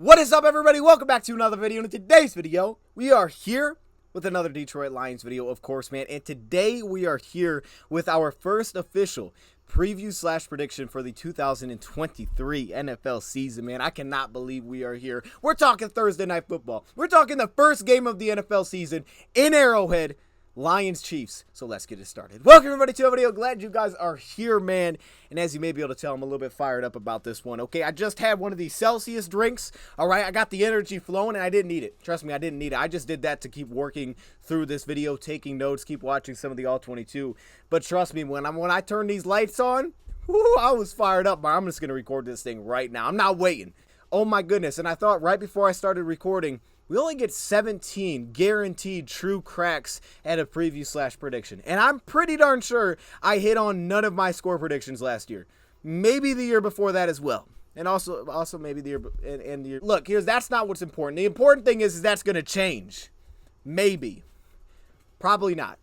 What is up, everybody? Welcome back to another video. In today's video, we are here with another Detroit Lions video, of course, man. And today we are here with our first official preview / prediction for the 2023 NFL season, man. I cannot believe we are here. We're talking Thursday Night Football. We're talking the first game of the NFL season in Arrowhead. Lions Chiefs. So let's get it started. Welcome everybody to a video. Glad you guys are here, man. And as you may be able to tell, I'm a little bit fired up about this one. Okay, I just had one of these Celsius drinks. All right, I got the energy flowing and I didn't need it. Trust me, I didn't need it. I just did that to keep working through this video, taking notes, keep watching some of the All 22. But trust me, when I turn these lights on, I was fired up. I'm just gonna record this thing right now. I'm not waiting. Oh my goodness! And I thought right before I started recording, we only get 17 guaranteed true cracks at a preview / prediction. And I'm pretty darn sure I hit on none of my score predictions last year. Maybe the year before that as well. And also maybe the year and the year. Look, that's not what's important. The important thing is that's going to change. Maybe. Probably not.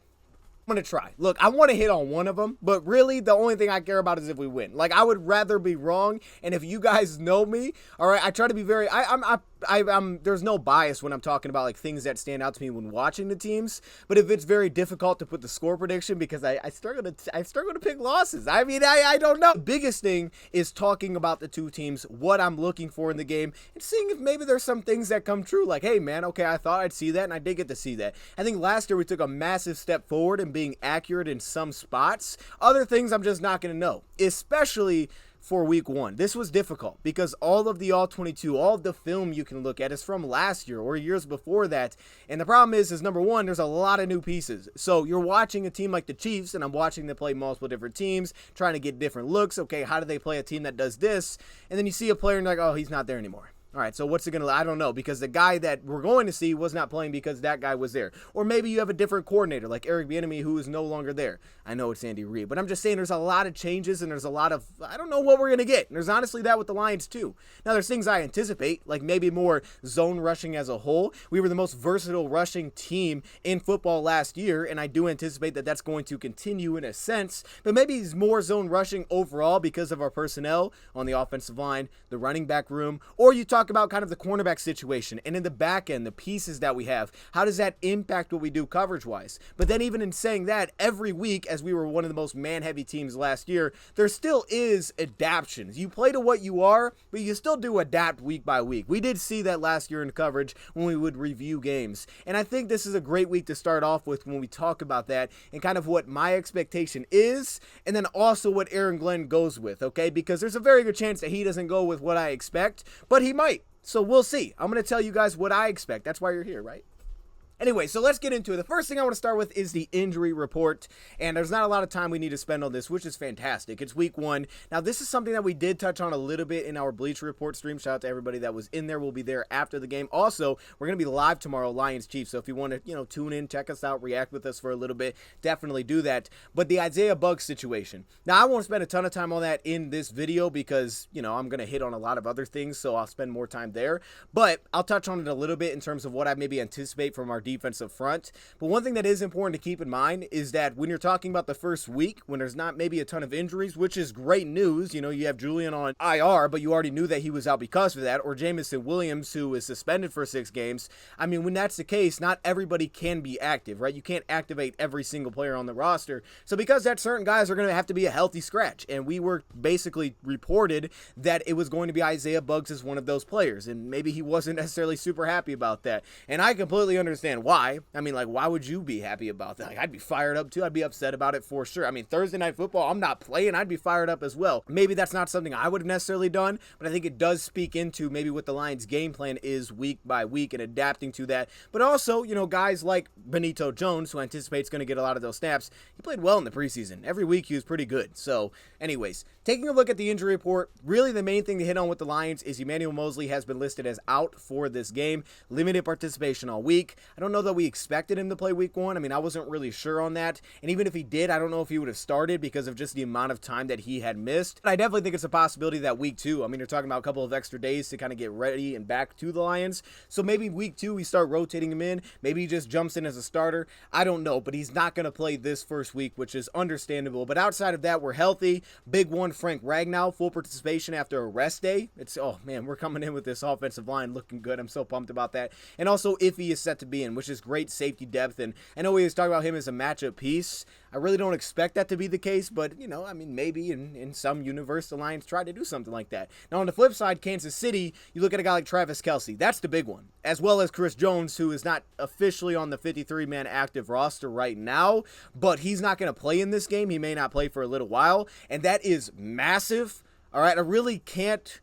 I'm going to try. Look, I want to hit on one of them, but really the only thing I care about is if we win. Like, I would rather be wrong, and if you guys know me, all right, I try to be very, I'm there's no bias when I'm talking about like things that stand out to me when watching the teams, but if it's very difficult to put the score prediction because I struggle to pick losses. I mean, I don't know. The biggest thing is talking about the two teams, what I'm looking for in the game, and seeing if maybe there's some things that come true. Like, hey man, okay, I thought I'd see that, and I did get to see that. I think last year we took a massive step forward in being accurate in some spots. Other things I'm just not going to know, especially for week one. This was difficult because all of the All 22, all of the film you can look at is from last year or years before that. And the problem is number one, there's a lot of new pieces. So you're watching a team like the Chiefs, and I'm watching them play multiple different teams, trying to get different looks. Okay, how do they play a team that does this? And then you see a player and you're like, oh, he's not there anymore. All right, so what's it going to, I don't know, because the guy that we're going to see was not playing because that guy was there. Or maybe you have a different coordinator like Eric Bieniemy who is no longer there. I know it's Andy Reid, but I'm just saying there's a lot of changes and there's a lot of, I don't know what we're going to get. And there's honestly that with the Lions too. Now there's things I anticipate, like maybe more zone rushing as a whole. We were the most versatile rushing team in football last year, and I do anticipate that that's going to continue in a sense, but maybe it's more zone rushing overall because of our personnel on the offensive line, the running back room, or you talk about kind of the cornerback situation and in the back end, the pieces that we have. How does that impact what we do coverage wise? But then even in saying that, every week, as we were one of the most man-heavy teams last year, there still is adaptations. You play to what you are, but you still do adapt week by week. We did see that last year in coverage when we would review games. And I think this is a great week to start off with when we talk about that and kind of what my expectation is, and then also what Aaron Glenn goes with, okay? Because there's a very good chance that he doesn't go with what I expect, but he might. So we'll see. I'm going to tell you guys what I expect. That's why you're here, right? Anyway, so let's get into it. The first thing I want to start with is the injury report, and there's not a lot of time we need to spend on this, which is fantastic. It's week one. Now, this is something that we did touch on a little bit in our Bleacher Report stream. Shout out to everybody that was in there. We'll be there after the game. Also, we're going to be live tomorrow, Lions Chiefs, so if you want to, tune in, check us out, react with us for a little bit, definitely do that. But the Isaiah Buggs situation. Now, I won't spend a ton of time on that in this video because, I'm going to hit on a lot of other things, so I'll spend more time there. But I'll touch on it a little bit in terms of what I maybe anticipate from our defensive front. But one thing that is important to keep in mind is that when you're talking about the first week, when there's not maybe a ton of injuries, which is great news, you have Julian on IR, but you already knew that he was out because of that, or Jamison Williams, who is suspended for 6 games. I mean, when that's the case, not everybody can be active, right? You can't activate every single player on the roster. So because that, certain guys are going to have to be a healthy scratch, and we were basically reported that it was going to be Isaiah Buggs as one of those players, and maybe he wasn't necessarily super happy about that. And I completely understand why. I mean, like, why would you be happy about that? Like, I'd be fired up too. I'd be upset about it for sure. I mean, Thursday Night Football, I'm not playing. I'd be fired up as well. Maybe that's not something I would have necessarily done, but I think it does speak into maybe what the Lions' game plan is week by week and adapting to that. But also, guys like Benito Jones, who anticipates going to get a lot of those snaps, he played well in the preseason. Every week he was pretty good. So, anyways, taking a look at the injury report, really the main thing to hit on with the Lions is Emmanuel Moseley has been listed as out for this game. Limited participation all week. I don't know that we expected him to play week 1. I mean, I wasn't really sure on that. And even if he did, I don't know if he would have started because of just the amount of time that he had missed. But I definitely think it's a possibility that week 2, I mean, you're talking about a couple of extra days to kind of get ready and back to the Lions. So maybe week 2, we start rotating him in. Maybe he just jumps in as a starter. I don't know, but he's not going to play this first week, which is understandable. But outside of that, we're healthy. Big one, Frank Ragnow, full participation after a rest day. Oh man, we're coming in with this offensive line looking good. I'm so pumped about that. And also, Iffy is set to be in, which is great safety depth. And I know we was talking about him as a matchup piece. I really don't expect that to be the case, but, you know, I mean, maybe in some universe, the Lions try to do something like that. Now, on the flip side, Kansas City, you look at a guy like Travis Kelce. That's the big one, as well as Chris Jones, who is not officially on the 53-man active roster right now, but he's not going to play in this game. He may not play for a little while, and that is massive. All right, I really can't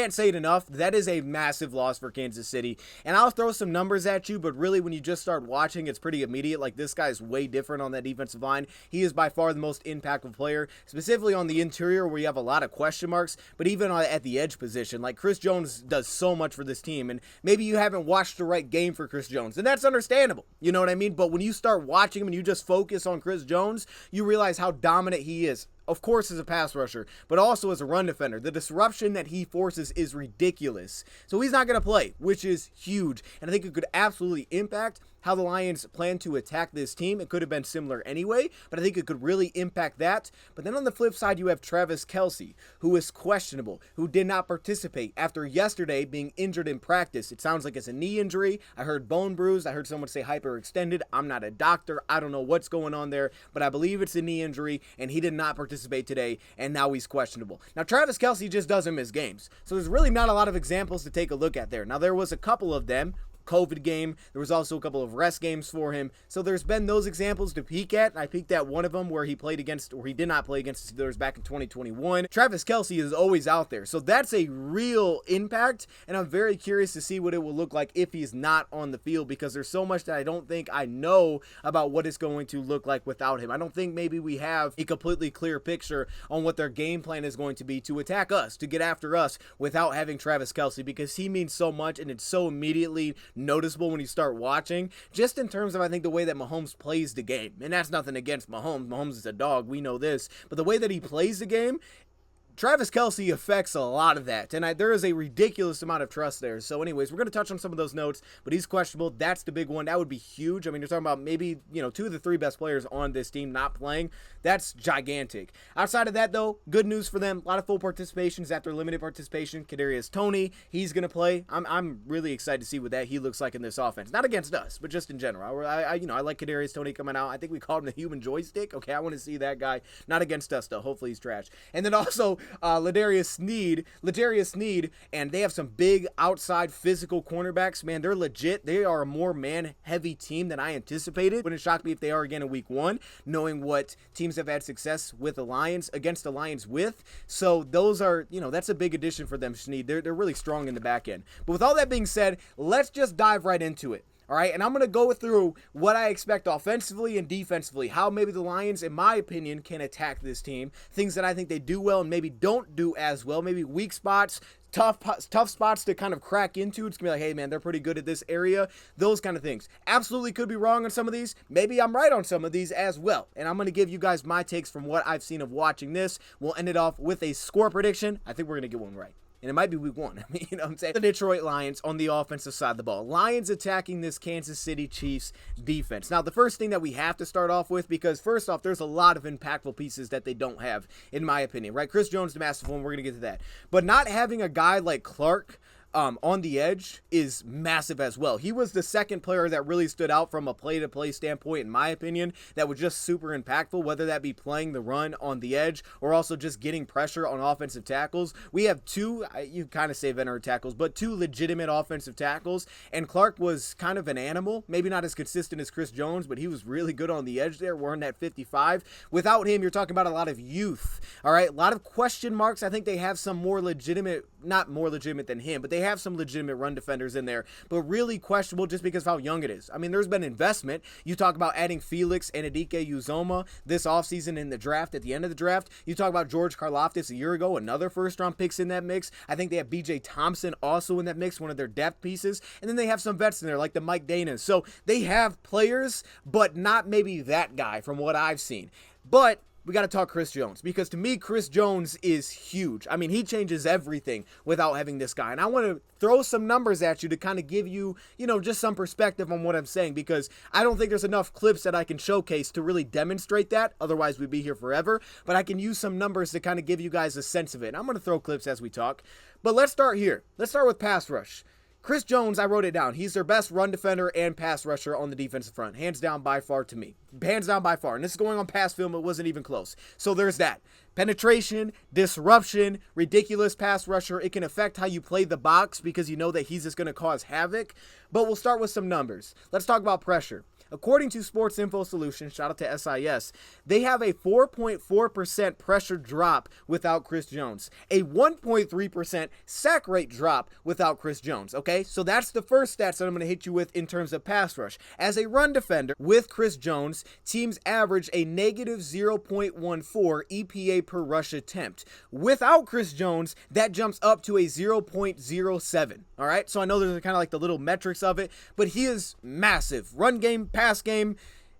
say it enough. That is a massive loss for Kansas City. And I'll throw some numbers at you, but really when you just start watching, it's pretty immediate. Like, this guy's way different on that defensive line. He is by far the most impactful player, specifically on the interior where you have a lot of question marks, but even at the edge position. Like, Chris Jones does so much for this team, and maybe you haven't watched the right game for Chris Jones, and that's understandable. You know what I mean? But when you start watching him and you just focus on Chris Jones, you realize how dominant he is. Of course, as a pass rusher, but also as a run defender. The disruption that he forces is ridiculous. So he's not going to play, which is huge. And I think it could absolutely impact how the Lions plan to attack this team. It could have been similar anyway, but I think it could really impact that. But then on the flip side, you have Travis Kelce, who is questionable, who did not participate after yesterday being injured in practice. It sounds like it's a knee injury. I heard bone bruise. I heard someone say hyperextended. I'm not a doctor. I don't know what's going on there, but I believe it's a knee injury, and he did not participate today, and now he's questionable. Now, Travis Kelce just doesn't miss games, so there's really not a lot of examples to take a look at there. Now, there was a couple of them. COVID game. There was also a couple of rest games for him. So there's been those examples to peek at. I peeked at one of them where he did not play against the Steelers back in 2021. Travis Kelce is always out there. So that's a real impact. And I'm very curious to see what it will look like if he's not on the field, because there's so much that I don't think I know about what it's going to look like without him. I don't think maybe we have a completely clear picture on what their game plan is going to be to attack us, to get after us without having Travis Kelce, because he means so much and it's so immediately noticeable when you start watching, just in terms of, I think, the way that Mahomes plays the game. And that's nothing against Mahomes. Mahomes is a dog. We know this. But the way that he plays the game, Travis Kelce affects a lot of that, and there is a ridiculous amount of trust there. So anyways, we're going to touch on some of those notes, but he's questionable. That's the big one. That would be huge. I mean, you're talking about maybe, 2 of the 3 best players on this team not playing. That's gigantic. Outside of that, though, good news for them. A lot of full participations after limited participation. Kadarius Toney, he's going to play. I'm really excited to see what he looks like in this offense. Not against us, but just in general. I like Kadarius Toney coming out. I think we called him the human joystick. Okay, I want to see that guy. Not against us, though. Hopefully he's trash. And then also, Ladarius Sneed, and they have some big outside physical cornerbacks. Man, they're legit. They are a more man-heavy team than I anticipated. Wouldn't shock me if they are again in week 1, knowing what teams have had success with the Lions, against the Lions with. So those are, that's a big addition for them, Sneed. They're really strong in the back end. But with all that being said, let's just dive right into it. All right, and I'm going to go through what I expect offensively and defensively, how maybe the Lions, in my opinion, can attack this team, things that I think they do well and maybe don't do as well, maybe weak spots, tough spots to kind of crack into. It's going to be like, hey, man, they're pretty good at this area, those kind of things. Absolutely could be wrong on some of these. Maybe I'm right on some of these as well, and I'm going to give you guys my takes from what I've seen of watching this. We'll end it off with a score prediction. I think we're going to get one right. And it might be week 1. I mean, what I'm saying? The Detroit Lions on the offensive side of the ball. Lions attacking this Kansas City Chiefs defense. Now, the first thing that we have to start off with, because first off, there's a lot of impactful pieces that they don't have, in my opinion, right? Chris Jones, the massive one. We're going to get to that. But not having a guy like Clark on the edge is massive as well. He was the second player that really stood out from a play-to-play standpoint, in my opinion, that was just super impactful, whether that be playing the run on the edge or also just getting pressure on offensive tackles. We have 2, you kind of say veteran tackles, but 2 legitimate offensive tackles, and Clark was kind of an animal, maybe not as consistent as Chris Jones, but he was really good on the edge there, wearing that 55. Without him, you're talking about a lot of youth, all right? A lot of question marks. I think they have some more legitimate, not more legitimate than him, but they have some legitimate run defenders in there, but really questionable just because of how young it is. I mean, there's been investment. You talk about adding Felix and Adike Uzoma this offseason in the draft, at the end of the draft. You talk about George Karlaftis a year ago, another first-round picks in that mix. I think they have B.J. Thompson also in that mix, one of their depth pieces. And then they have some vets in there like the Mike Danas. So they have players, but not maybe that guy from what I've seen. But we got to talk Chris Jones, because to me, Chris Jones is huge. I mean, he changes everything without having this guy. And I want to throw some numbers at you to kind of give you, just some perspective on what I'm saying, because I don't think there's enough clips that I can showcase to really demonstrate that. Otherwise, we'd be here forever. But I can use some numbers to kind of give you guys a sense of it. And I'm going to throw clips as we talk. But let's start here. Let's start with pass rush. Chris Jones, I wrote it down. He's their best run defender and pass rusher on the defensive front. Hands down by far to me. Hands down by far. And this is going on pass film. It wasn't even close. So there's that. Penetration, disruption, ridiculous pass rusher. It can affect how you play the box because you know that he's just going to cause havoc. But we'll start with some numbers. Let's talk about pressure. According to Sports Info Solutions, shout out to SIS, they have a 4.4% pressure drop without Chris Jones, a 1.3% sack rate drop without Chris Jones, okay? So that's the first stats that I'm going to hit you with in terms of pass rush. As a run defender with Chris Jones, teams average a negative 0.14 EPA per rush attempt. Without Chris Jones, that jumps up to a 0.07, all right? So I know there's kind of like the little metrics of it, but he is massive. Run game, pass game,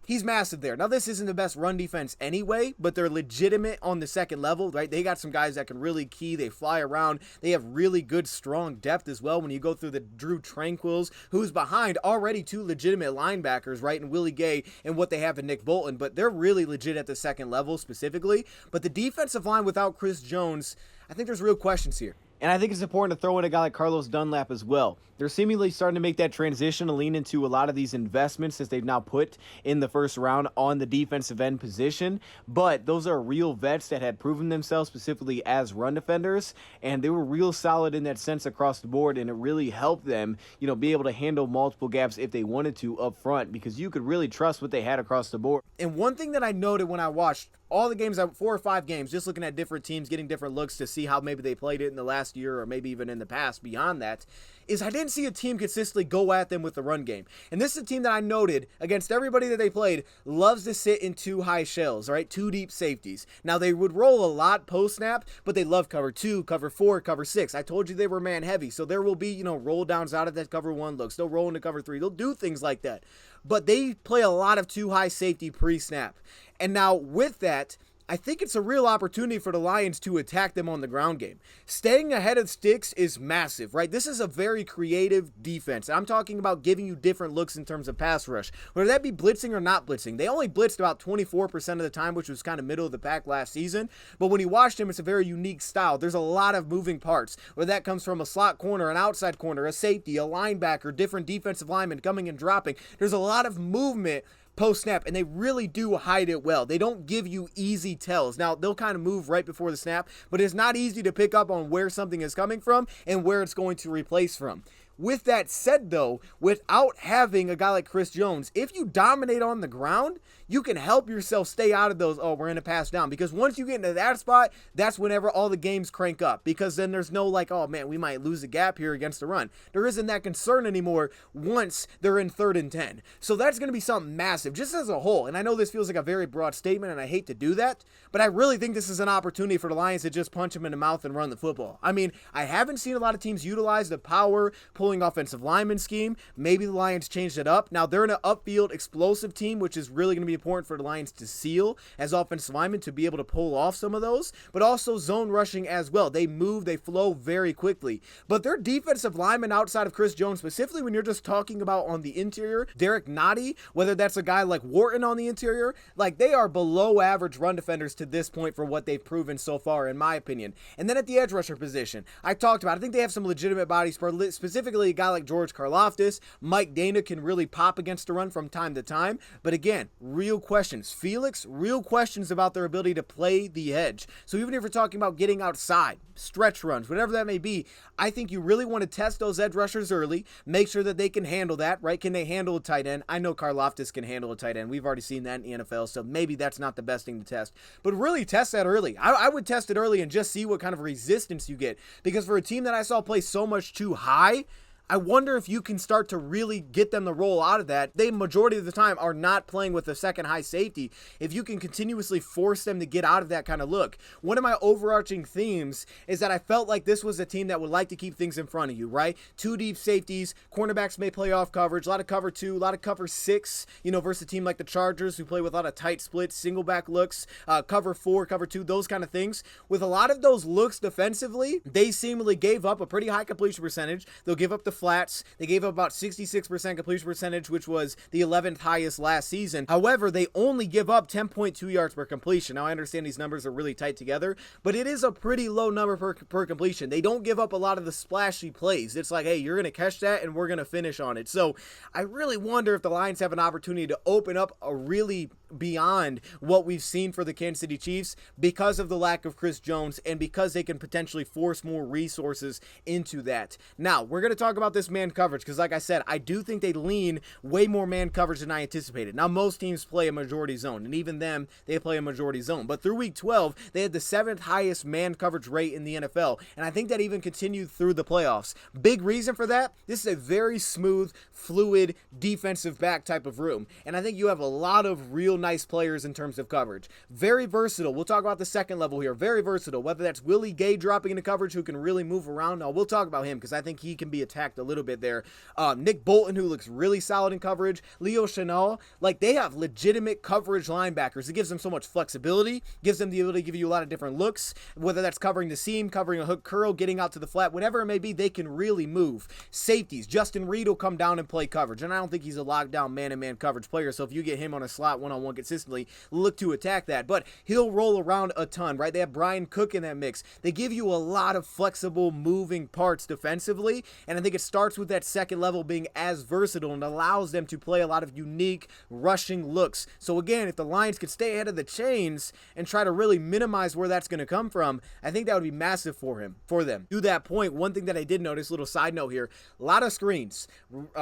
he's massive there. Now, this isn't the best run defense anyway, but they're legitimate on the second level, right? They got some guys that can really key. They fly around. They have really good, strong depth as well. When you go through the Drew Tranquils, who's behind already two legitimate linebackers, right, in Willie Gay and what they have in Nick Bolton, but they're really legit at the second level specifically. But the defensive line without Chris Jones, I think there's real questions here. And I think it's important to throw in a guy like Carlos Dunlap as well. They're seemingly starting to make that transition to lean into a lot of these investments that they've now put in the first round on the defensive end position. But those are real vets that had proven themselves specifically as run defenders. And they were real solid in that sense across the board. And it really helped them, be able to handle multiple gaps if they wanted to up front, because you could really trust what they had across the board. And one thing that I noted when I watched all the games, 4 or 5 games, just looking at different teams, getting different looks to see how maybe they played it in the last year or maybe even in the past beyond that, is I didn't see a team consistently go at them with the run game. And this is a team that I noted against everybody that they played loves to sit in 2 high shells, right? 2 deep safeties. Now, they would roll a lot post-snap, but they love cover 2, cover 4, cover 6. I told you they were man-heavy, so there will be, roll downs out of that cover 1 looks. They'll roll into cover 3. They'll do things like that. But they play a lot of 2 high safety pre-snap. And now, with that, I think it's a real opportunity for the Lions to attack them on the ground game. Staying ahead of sticks is massive, right? This is a very creative defense. I'm talking about giving you different looks in terms of pass rush, whether that be blitzing or not blitzing. They only blitzed about 24% of the time, which was kind of middle of the pack last season. But when you watch them, it's a very unique style. There's a lot of moving parts, whether that comes from a slot corner, an outside corner, a safety, a linebacker, different defensive linemen coming and dropping. There's a lot of movement post-snap, and they really do hide it well. They don't give you easy tells. Now, they'll kind of move right before the snap, but it's not easy to pick up on where something is coming from and where it's going to replace from. With that said, though, without having a guy like Chris Jones, if you dominate on the ground, you can help yourself stay out of those, we're in a pass down. Because once you get into that spot, that's whenever all the games crank up. Because then there's no oh man, we might lose a gap here against the run. There isn't that concern anymore once they're in 3rd and 10. So that's going to be something massive, just as a whole. And I know this feels like a very broad statement, and I hate to do that, but I really think this is an opportunity for the Lions to just punch them in the mouth and run the football. I mean, I haven't seen a lot of teams utilize the power pulling offensive lineman scheme. Maybe the Lions changed it up. Now, they're an upfield explosive team, which is really going to be important for the Lions to seal as offensive linemen to be able to pull off some of those, but also zone rushing as well. They move, they flow very quickly. But their defensive linemen outside of Chris Jones, specifically when you're just talking about on the interior, Derek Nottie, whether that's a guy like Wharton on the interior, they are below average run defenders to this point for what they've proven so far, in my opinion. And then at the edge rusher position, I talked about, I think they have some legitimate bodies, specifically specifically a guy like George Karlaftis. Mike Dana can really pop against the run from time to time. But again, real questions. Felix, real questions about their ability to play the edge. So even if you're talking about getting outside, stretch runs, whatever that may be, I think you really want to test those edge rushers early. Make sure that they can handle that, right? Can they handle a tight end? I know Karlaftis can handle a tight end. We've already seen that in the NFL, so maybe that's not the best thing to test. But really test that early. I would test it early and just see what kind of resistance you get. Because for a team that I saw play so much too high, I wonder if you can start to really get them to roll out of that. They, majority of the time, are not playing with a second high safety. If you can continuously force them to get out of that kind of look. One of my overarching themes is that I felt like this was a team that would like to keep things in front of you, right? 2 deep safeties, cornerbacks may play off coverage, a lot of cover 2, a lot of cover 6, versus a team like the Chargers who play with a lot of tight splits, single back looks, cover 4, cover 2, those kind of things. With a lot of those looks defensively, they seemingly gave up a pretty high completion percentage. They'll give up the flats. They gave up about 66% completion percentage, which was the 11th highest last season. However, they only give up 10.2 yards per completion. Now, I understand these numbers are really tight together, but it is a pretty low number per completion. They don't give up a lot of the splashy plays. It's like, hey, you're going to catch that and we're going to finish on it. So I really wonder if the Lions have an opportunity to open up a really beyond what we've seen for the Kansas City Chiefs because of the lack of Chris Jones and because they can potentially force more resources into that. Now, we're going to talk about this man coverage because, like I said, I do think they lean way more man coverage than I anticipated. Now, most teams play a majority zone, and even them, they play a majority zone. But through week 12, they had the 7th highest man coverage rate in the NFL, and I think that even continued through the playoffs. Big reason for that, this is a very smooth, fluid, defensive back type of room, and I think you have a lot of real nice players in terms of coverage. Very versatile. We'll talk about the second level here. Very versatile, whether that's Willie Gay dropping into coverage who can really move around. Now, we'll talk about him because I think he can be attacked a little bit there. Nick Bolton, who looks really solid in coverage. Leo Chenal, like they have legitimate coverage linebackers. It gives them so much flexibility, gives them the ability to give you a lot of different looks, whether that's covering the seam, covering a hook curl, getting out to the flat, whatever it may be, they can really move. Safeties, Justin Reed will come down and play coverage, and I don't think he's a lockdown man-to-man coverage player, so if you get him on a slot one-on-one consistently, look to attack that, but he'll roll around a ton, right? They have Brian Cook in that mix. They give you a lot of flexible moving parts defensively, and I think it starts with that second level being as versatile and allows them to play a lot of unique rushing looks. So again, if the Lions could stay ahead of the chains and try to really minimize where that's going to come from, I think that would be massive for them. To that point, one thing that I did notice, little side note here, a lot of screens,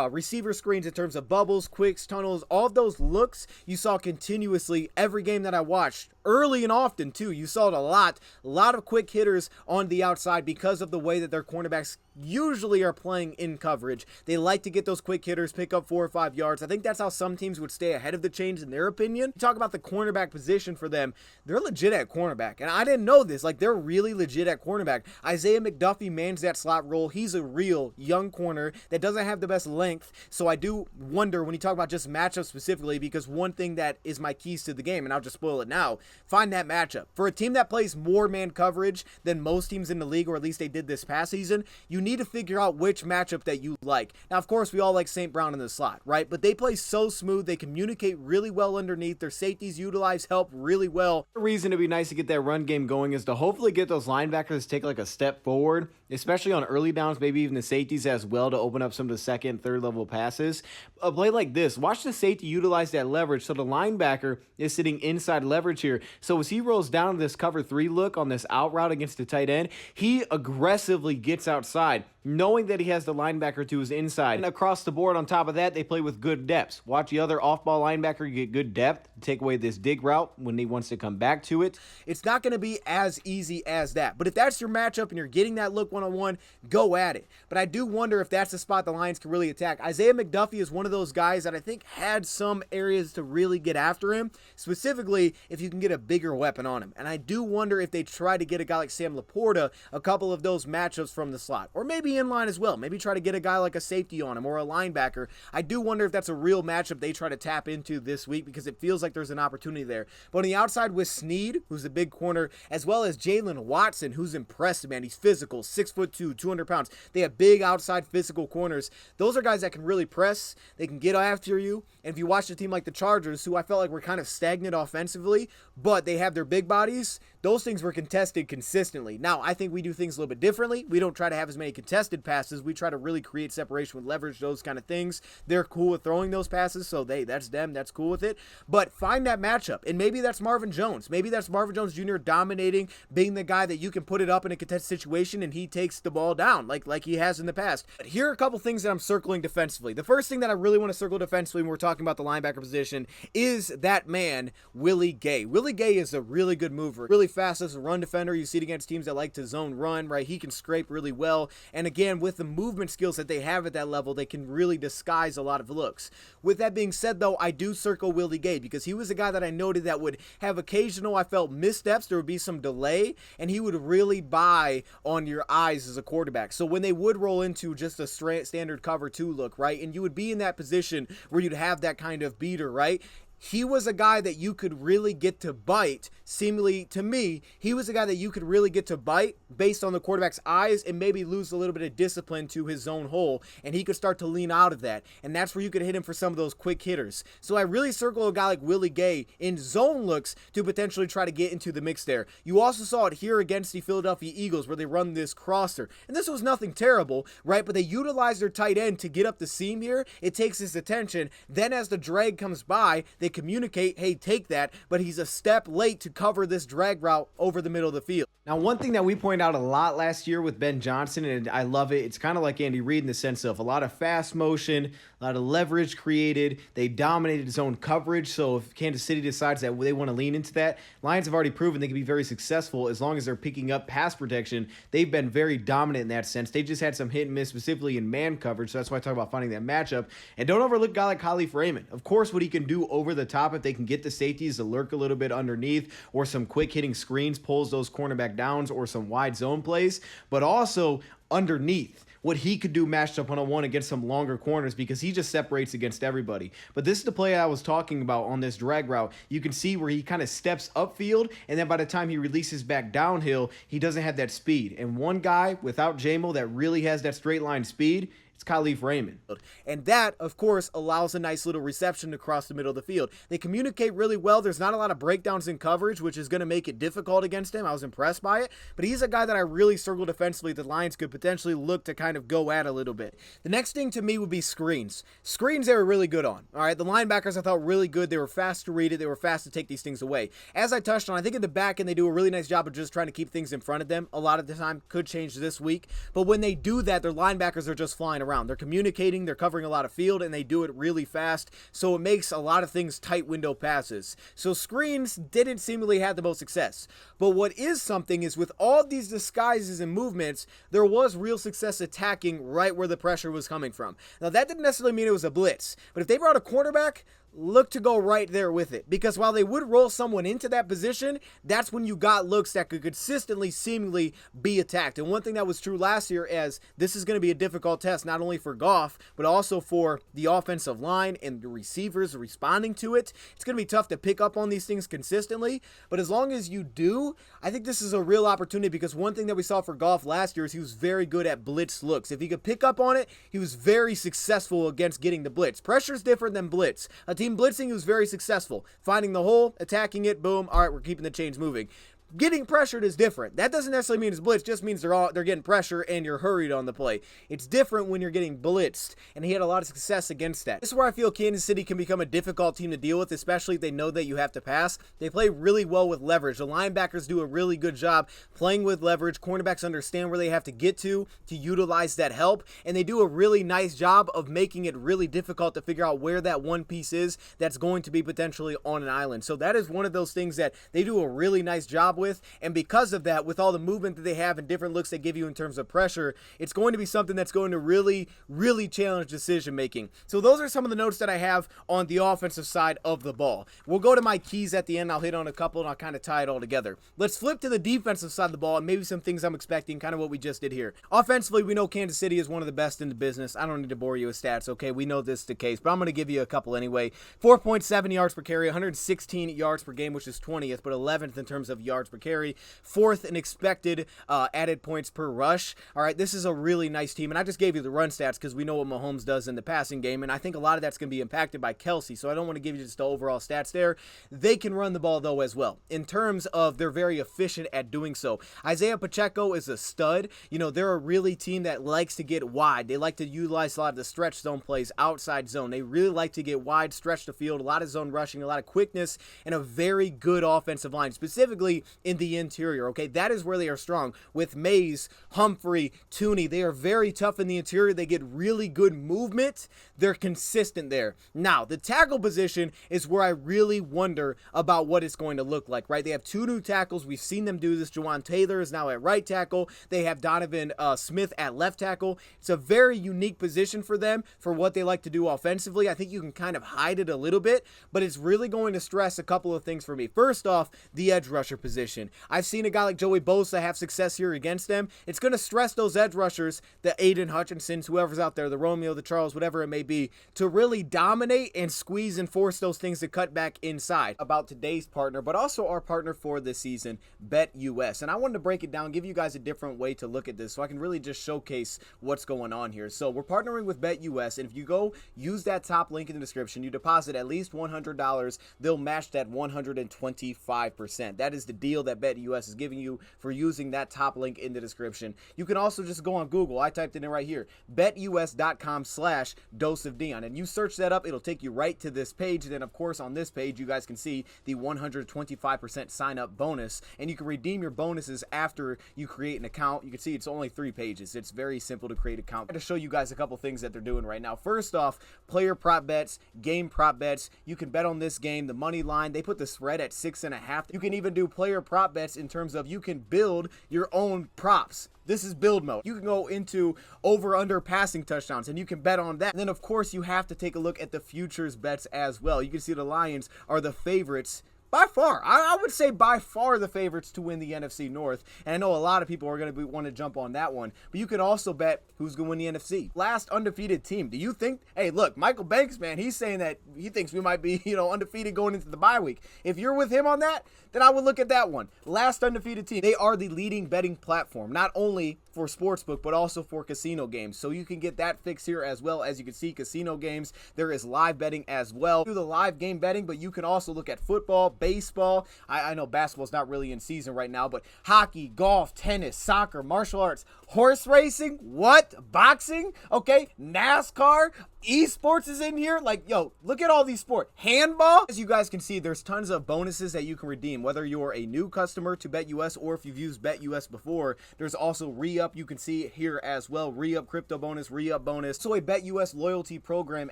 receiver screens in terms of bubbles, quicks, tunnels, all of those looks you saw continuously every game that I watched. Early and often too, you saw it a lot of quick hitters on the outside because of the way that their cornerbacks usually are playing in coverage. They like to get those quick hitters, pick up 4 or 5 yards. I think that's how some teams would stay ahead of the chains in their opinion. You talk about the cornerback position for them, they're legit at cornerback, and I didn't know this, like they're really legit at cornerback. Isaiah McDuffie mans that slot role. He's a real young corner that doesn't have the best length, so I do wonder when you talk about just matchups specifically, because one thing that is my keys to the game, and I'll just spoil it now, find that matchup. For a team that plays more man coverage than most teams in the league, or at least they did this past season, you need to figure out which matchup that you like. Now, of course, we all like St. Brown in the slot, right? But they play so smooth. They communicate really well underneath. Their safeties utilize help really well. The reason it'd be nice to get that run game going is to hopefully get those linebackers to take like a step forward, especially on early downs, maybe even the safeties as well, to open up some of the second, third level passes. A play like this, watch the safety utilize that leverage so the linebacker is sitting inside leverage here. So as he rolls down this cover 3 look on this out route against the tight end, he aggressively gets outside, knowing that he has the linebacker to his inside. And across the board, on top of that, they play with good depths. Watch the other off-ball linebacker get good depth, take away this dig route when he wants to come back to it. It's not going to be as easy as that. But if that's your matchup and you're getting that look one-on-one, go at it. But I do wonder if that's the spot the Lions can really attack. Isaiah McDuffie is one of those guys that I think had some areas to really get after him, specifically if you can get a bigger weapon on him. And I do wonder if they try to get a guy like Sam Laporta a couple of those matchups from the slot, or maybe in line as well. Maybe try to get a guy like a safety on him or a linebacker. I do wonder if that's a real matchup they try to tap into this week, because it feels like there's an opportunity there. But on the outside with Snead, who's a big corner, as well as Jalen Watson, who's impressive, man. He's physical, 6'2", 200 pounds. They have big outside physical corners. Those are guys that can really press. They can get after you. And if you watch a team like the Chargers, who I felt like were kind of stagnant offensively, but they have their big bodies, those things were contested consistently. Now, I think we do things a little bit differently. We don't try to have as many contested passes. We try to really create separation with leverage, those kind of things. They're cool with throwing those passes, so that's them. That's cool with it. But find that matchup, and maybe that's Marvin Jones. Maybe that's Marvin Jones Jr. dominating, being the guy that you can put it up in a contested situation, and he takes the ball down like he has in the past. But here are a couple things that I'm circling defensively. The first thing that I really want to circle defensively when we're talking about the linebacker position is that man, Willie Gay. Willie Gay is a really good mover, really fast as a run defender. You see it against teams that like to zone run, right? He can scrape really well. And again, with the movement skills that they have at that level, they can really disguise a lot of looks. With that being said, though, I do circle Willie Gay because he was a guy that I noted that would have occasional, I felt, missteps. There would be some delay, and he would really buy on your eyes as a quarterback. So when they would roll into just a standard cover 2 look, right, and you would be in that position where you'd have that kind of beater, right? He was a guy that you could really get to bite. Seemingly, to me, he was a guy that you could really get to bite based on the quarterback's eyes and maybe lose a little bit of discipline to his zone hole, and he could start to lean out of that. And that's where you could hit him for some of those quick hitters. So I really circle a guy like Willie Gay in zone looks to potentially try to get into the mix there. You also saw it here against the Philadelphia Eagles where they run this crosser. And this was nothing terrible, right? But they utilize their tight end to get up the seam here. It takes his attention. Then as the drag comes by, they communicate, hey, take that, but he's a step late to cover this drag route over the middle of the field. Now, one thing that we pointed out a lot last year with Ben Johnson, and I love it, it's kind of like Andy Reid in the sense of a lot of fast motion, a lot of leverage created. They dominated zone coverage, so if Kansas City decides that they want to lean into that, Lions have already proven they can be very successful as long as they're picking up pass protection. They've been very dominant in that sense. They just had some hit and miss, specifically in man coverage, so that's why I talk about finding that matchup. And don't overlook a guy like Khalif Raymond. Of course, what he can do over the top if they can get the safeties to lurk a little bit underneath or some quick hitting screens, pulls those cornerback downs or some wide zone plays, but also underneath. What he could do matched up one-on-one against some longer corners because he just separates against everybody. But this is the play I was talking about on this drag route. You can see where he kind of steps upfield, and then by the time he releases back downhill, he doesn't have that speed. And one guy without Jamo that really has that straight line speed, it's Khalif Raymond. And that, of course, allows a nice little reception across the middle of the field. They communicate really well. There's not a lot of breakdowns in coverage, which is going to make it difficult against him. I was impressed by it. But he's a guy that I really circled defensively the Lions could potentially look to kind of go at a little bit. The next thing to me would be screens. Screens they were really good on. All right, the linebackers I thought really good. They were fast to read it. They were fast to take these things away. As I touched on, I think in the back end they do a really nice job of just trying to keep things in front of them. A lot of the time could change this week. But when they do that, their linebackers are just flying around. They're communicating, they're covering a lot of field, and they do it really fast, so it makes a lot of things tight window passes. So screens didn't seemingly have the most success. But what is something is with all these disguises and movements, there was real success attacking right where the pressure was coming from. Now, that didn't necessarily mean it was a blitz, but if they brought a quarterback, look to go right there with it, because while they would roll someone into that position, that's when you got looks that could consistently seemingly be attacked. And one thing that was true last year, as this is going to be a difficult test not only for Goff but also for the offensive line and the receivers responding to it. It's going to be tough to pick up on these things consistently, but as long as you do, I think this is a real opportunity, because one thing that we saw for Goff last year is he was very good at blitz looks. If he could pick up on it, he was very successful against getting the blitz. Pressure is different than blitz. A team blitzing, he was very successful. Finding the hole, attacking it, boom, all right, we're keeping the chains moving. Getting pressured is different. That doesn't necessarily mean it's blitz, just means they're getting pressure and you're hurried on the play. It's different when you're getting blitzed, and he had a lot of success against that. This is where I feel Kansas City can become a difficult team to deal with, especially if they know that you have to pass. They play really well with leverage. The linebackers do a really good job playing with leverage. Cornerbacks understand where they have to get to utilize that help, and they do a really nice job of making it really difficult to figure out where that one piece is that's going to be potentially on an island. So that is one of those things that they do a really nice job with, and because of that, with all the movement that they have and different looks they give you in terms of pressure, it's going to be something that's going to really challenge decision making. So those are some of the notes that I have on the offensive side of the ball. We'll go to my keys at the end. I'll hit on a couple and I'll kind of tie it all together. Let's flip to the defensive side of the ball and maybe some things I'm expecting, kind of what we just did here. Offensively, we know Kansas City is one of the best in the business. I don't need to bore you with stats, okay? We know this is the case, but I'm going to give you a couple anyway. 4.7 yards per carry, 116 yards per game, which is 20th, but 11th in terms of yards per carry, 4th in expected added points per rush. All right, this is a really nice team, and I just gave you the run stats because we know what Mahomes does in the passing game, and I think a lot of that's going to be impacted by Kelce, so I don't want to give you just the overall stats there. They can run the ball, though, as well. In terms of they're very efficient at doing so. Isaiah Pacheco is a stud. You know, they're a really team that likes to get wide. They like to utilize a lot of the stretch zone plays, outside zone. They really like to get wide, stretch the field, a lot of zone rushing, a lot of quickness, and a very good offensive line, specifically in the interior, okay? That is where they are strong. With Mays, Humphrey, Tooney, they are very tough in the interior. They get really good movement. They're consistent there. Now, the tackle position is where I really wonder about what it's going to look like, right? They have 2 new tackles. We've seen them do this. Jawan Taylor is now at right tackle. They have Donovan Smith at left tackle. It's a very unique position for them for what they like to do offensively. I think you can kind of hide it a little bit, but it's really going to stress a couple of things for me. First off, the edge rusher position. I've seen a guy like Joey Bosa have success here against them. It's going to stress those edge rushers, the Aiden Hutchinsons, whoever's out there, the Romeo, the Charles, whatever it may be, to really dominate and squeeze and force those things to cut back inside. About today's partner, but also our partner for this season, BetUS. And I wanted to break it down, give you guys a different way to look at this so I can really just showcase what's going on here. So we're partnering with BetUS, and if you go use that top link in the description, you deposit at least $100, they'll match that 125%. That is the deal that BetUS is giving you for using that top link in the description. You can also just go on Google. I typed it in right here, betus.com/DoseOfDion, and you search that up, it'll take you right to this page. Then of course on this page you guys can see the 125% sign up bonus, and you can redeem your bonuses after you create an account. You can see it's only 3 pages. It's very simple to create an account. I'm going to show you guys a couple things that they're doing right now. First off, player prop bets, game prop bets. You can bet on this game, the money line. They put the spread at 6.5. You can even do player prop bets in terms of you can build your own props. This is build mode. You can go into over/under passing touchdowns, and you can bet on that. And then, of course, you have to take a look at the futures bets as well. You can see the Lions are the favorites by far. I would say by far the favorites to win the NFC North. And I know a lot of people are going to want to jump on that one. But you can also bet who's going to win the NFC. Last undefeated team. Do you think, hey, look, Michael Banks, man, he's saying that he thinks we might be, undefeated going into the bye week. If you're with him on that, then I would look at that one. Last undefeated team. They are the leading betting platform, not only for sportsbook, but also for casino games. So you can get that fix here as well. As you can see, casino games, there is live betting as well. Do the live game betting, but you can also look at football, baseball. I know basketball's not really in season right now, but hockey, golf, tennis, soccer, martial arts, horse racing, what? Boxing? Okay, NASCAR, esports is in here. Like, yo, look at all these sports. Handball. As you guys can see, there's tons of bonuses that you can redeem, whether you're a new customer to BetUS or if you've used BetUS before. There's also re-up. You can see here as well. Re-up crypto bonus, re-up bonus. So a BetUS loyalty program,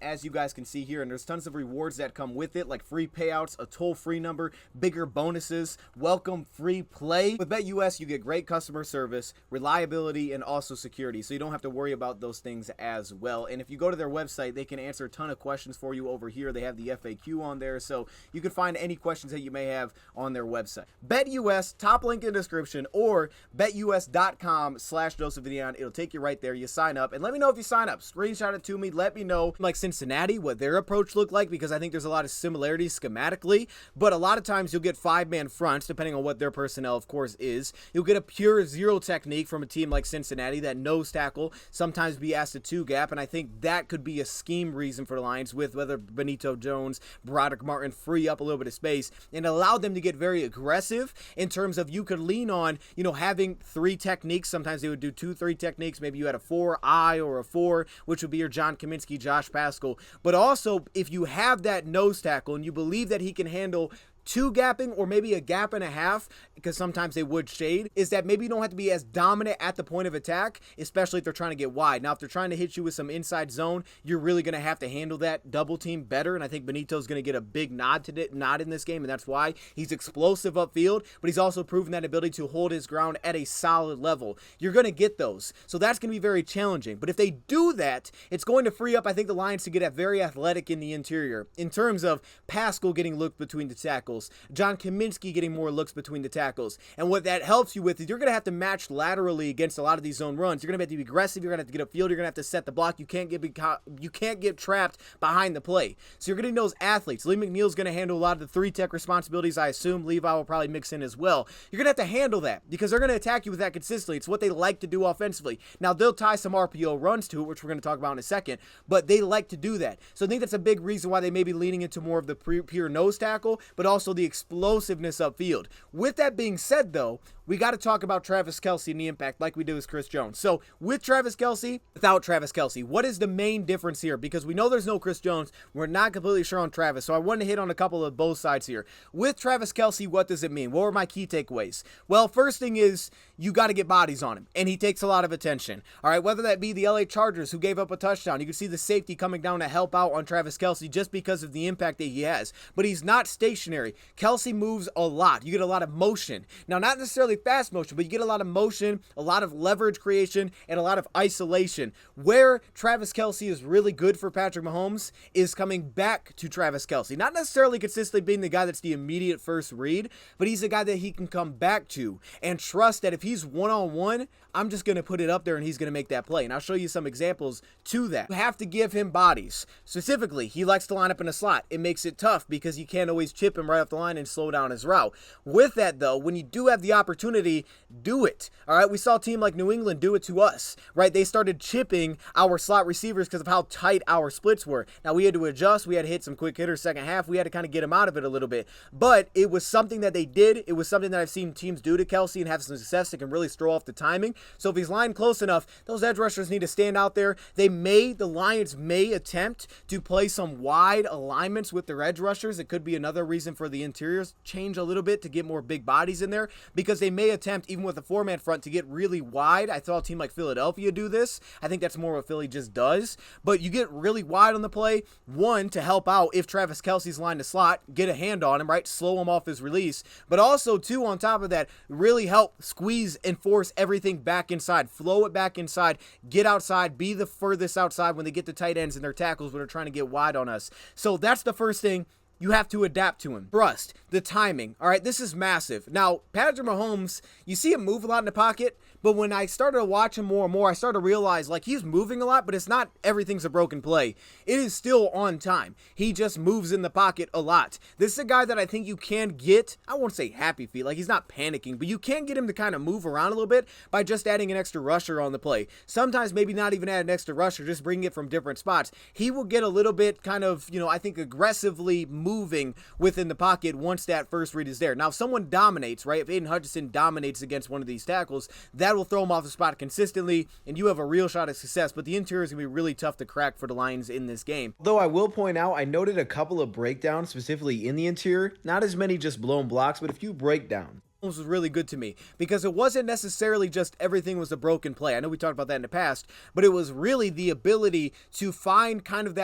as you guys can see here, and there's tons of rewards that come with it, like free payouts, a toll-free number, bigger bonuses, welcome free play. With BetUS, you get great customer service, reliability, and also security. So you don't have to worry about those things as well. And if you go to their website, they can answer a ton of questions for you over here. They have the FAQ on there, so you can find any questions that you may have on their website. BetUS, top link in the description, or betus.com/DoseOfDion. It'll take you right there. You sign up, and let me know if you sign up. Screenshot it to me. Let me know, like Cincinnati, what their approach looked like, because I think there's a lot of similarities schematically, but a lot of times you'll get 5-man fronts, depending on what their personnel, of course, is. You'll get a pure zero technique from a team like Cincinnati, that nose tackle, sometimes be asked to 2-gap, and I think that could be a scheme reason for the Lions, with whether Benito Jones, Broderick Martin free up a little bit of space and allow them to get very aggressive in terms of you could lean on, having 3 techniques. Sometimes they would do 2-3 techniques. Maybe you had a 4-I or a 4, which would be your John Kaminsky, Josh Paschal. But also, if you have that nose tackle and you believe that he can handle 2-gapping or maybe a gap and a half, because sometimes they would shade, is that maybe you don't have to be as dominant at the point of attack, especially if they're trying to get wide. Now, if they're trying to hit you with some inside zone, you're really going to have to handle that double team better, and I think Benito's going to get a big nod in this game, and that's why he's explosive upfield, but he's also proven that ability to hold his ground at a solid level. You're going to get those, so that's going to be very challenging. But if they do that, it's going to free up, I think, the Lions to get very athletic in the interior, in terms of Paschal getting looked between the tackles, tackles, John Kaminsky getting more looks between the tackles. And what that helps you with is you're going to have to match laterally against a lot of these zone runs. You're going to have to be aggressive. You're going to have to get upfield. You're going to have to set the block. You can't get trapped behind the play. So you're getting those athletes. Lee McNeil's going to handle a lot of the 3-tech responsibilities, I assume. Levi will probably mix in as well. You're going to have to handle that because they're going to attack you with that consistently. It's what they like to do offensively. Now, they'll tie some RPO runs to it, which we're going to talk about in a second, but they like to do that. So I think that's a big reason why they may be leaning into more of the pure nose tackle, but also the explosiveness upfield. With that being said, though, we got to talk about Travis Kelce and the impact like we did with Chris Jones. So with Travis Kelce, without Travis Kelce, what is the main difference here? Because we know there's no Chris Jones. We're not completely sure on Travis. So I want to hit on a couple of both sides here. With Travis Kelce, what does it mean? What were my key takeaways? Well, first thing is you got to get bodies on him, and he takes a lot of attention. All right, whether that be the LA Chargers who gave up a touchdown. You can see the safety coming down to help out on Travis Kelce just because of the impact that he has. But he's not stationary. Kelce moves a lot. You get a lot of motion. Now, not necessarily fast motion, but you get a lot of motion, a lot of leverage creation, and a lot of isolation. Where Travis Kelce is really good for Patrick Mahomes is coming back to Travis Kelce. Not necessarily consistently being the guy that's the immediate first read, but he's a guy that he can come back to and trust that if he's one-on-one, I'm just going to put it up there and he's going to make that play. And I'll show you some examples to that. You have to give him bodies. Specifically, he likes to line up in a slot. It makes it tough because you can't always chip him right off the line and slow down his route. With that, though, when you do have the opportunity, do it. All right, we saw a team like New England do it to us, right? They started chipping our slot receivers because of how tight our splits were. Now, we had to adjust. We had to hit some quick hitters second half. We had to kind of get him out of it a little bit. But it was something that they did. It was something that I've seen teams do to Kelce and have some success. They can really throw off the timing. So if he's lined close enough, those edge rushers need to stand out there. The Lions may attempt to play some wide alignments with their edge rushers. It could be another reason for the interiors change a little bit to get more big bodies in there because they may attempt, even with a 4-man front, to get really wide. I saw a team like Philadelphia do this. I think that's more what Philly just does. But you get really wide on the play, one, to help out if Travis Kelce's lined to slot, get a hand on him, right? Slow him off his release. But also, two, on top of that, really help squeeze and force everything back inside. Flow it back inside. Get outside. Be the furthest outside when they get the tight ends and their tackles when they're trying to get wide on us. So that's the first thing. You have to adapt to him. Trust the timing. All right, this is massive. Now, Patrick Mahomes, you see him move a lot in the pocket, but when I started to watch him more and more, I started to realize, like, he's moving a lot, but it's not everything's a broken play. It is still on time. He just moves in the pocket a lot. This is a guy that I think you can get, I won't say happy feet, like he's not panicking, but you can get him to kind of move around a little bit by just adding an extra rusher on the play. Sometimes maybe not even add an extra rusher, just bring it from different spots. He will get a little bit kind of, I think aggressively moving within the pocket once that first read is there. Now, if someone dominates, right? If Aiden Hutchinson dominates against one of these tackles, that will throw him off the spot consistently, and you have a real shot at success. But the interior is going to be really tough to crack for the Lions in this game. Though I will point out, I noted a couple of breakdowns specifically in the interior. Not as many just blown blocks, but a few breakdowns. Was really good to me because it wasn't necessarily just everything was a broken play. I know we talked about that in the past, but it was really the ability to find kind of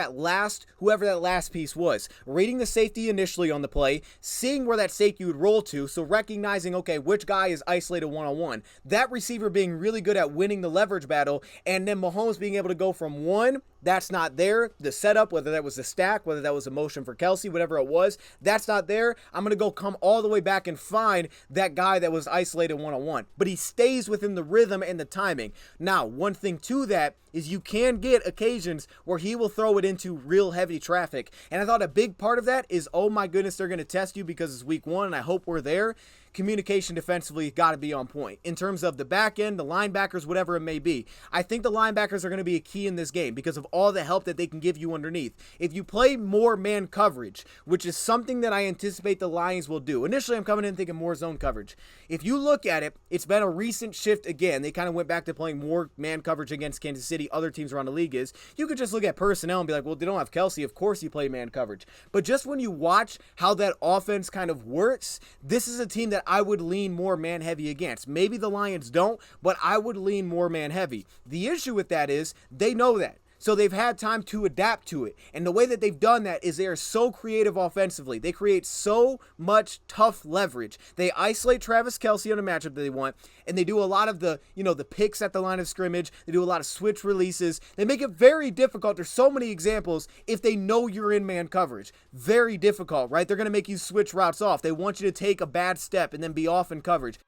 whoever that last piece was, reading the safety initially on the play, seeing where that safety would roll to, so recognizing, okay, which guy is isolated one-on-one, that receiver being really good at winning the leverage battle, and then Mahomes being able to go from one that's not there, the setup, whether that was a stack, whether that was a motion for Kelce, whatever it was, that's not there. I'm going to come all the way back and find that guy that was isolated one-on-one. But he stays within the rhythm and the timing. Now, one thing to that is you can get occasions where he will throw it into real heavy traffic. And I thought a big part of that is, oh my goodness, they're going to test you because it's week one, and I hope we're there. Communication defensively got to be on point. In terms of the back end, the linebackers, whatever it may be, I think the linebackers are going to be a key in this game because of all the help that they can give you underneath. If you play more man coverage, which is something that I anticipate the Lions will do. Initially, I'm coming in thinking more zone coverage. If you look at it, it's been a recent shift again. They kind of went back to playing more man coverage against Kansas City. Other teams around the league is. You could just look at personnel and be like, well, they don't have Kelce. Of course you play man coverage. But just when you watch how that offense kind of works, this is a team that I would lean more man heavy against. Maybe the Lions don't, but I would lean more man heavy. The issue with that is they know that. So they've had time to adapt to it. And the way that they've done that is they are so creative offensively. They create so much tough leverage. They isolate Travis Kelce on a matchup that they want, and they do a lot of the, the picks at the line of scrimmage. They do a lot of switch releases. They make it very difficult. There's so many examples if they know you're in man coverage. Very difficult, right? They're going to make you switch routes off. They want you to take a bad step and then be off in coverage.